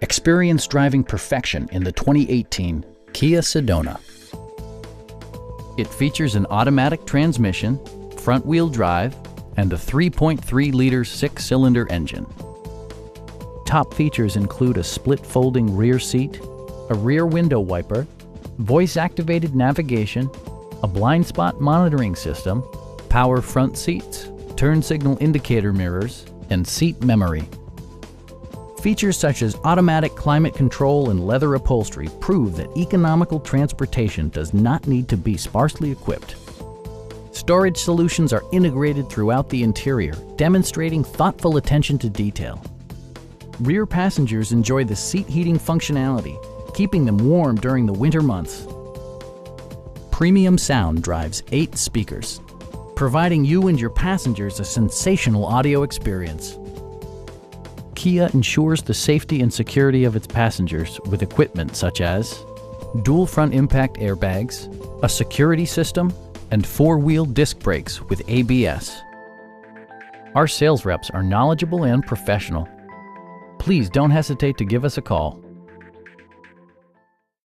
Experience driving perfection in the 2018 Kia Sedona. It features an automatic transmission, front-wheel drive, and a 3.3-liter six-cylinder engine. Top features include a split folding rear seat, a rear window wiper, voice-activated navigation, a blind spot monitoring system, power front seats, turn signal indicator mirrors, and seat memory. Features such as automatic climate control and leather upholstery prove that economical transportation does not need to be sparsely equipped. Storage solutions are integrated throughout the interior, demonstrating thoughtful attention to detail. Rear passengers enjoy the seat heating functionality, keeping them warm during the winter months. Premium sound drives 8 speakers, providing you and your passengers a sensational audio experience. Kia ensures the safety and security of its passengers with equipment such as dual front impact airbags, a security system, and 4-wheel disc brakes with ABS. Our sales reps are knowledgeable and professional. Please don't hesitate to give us a call.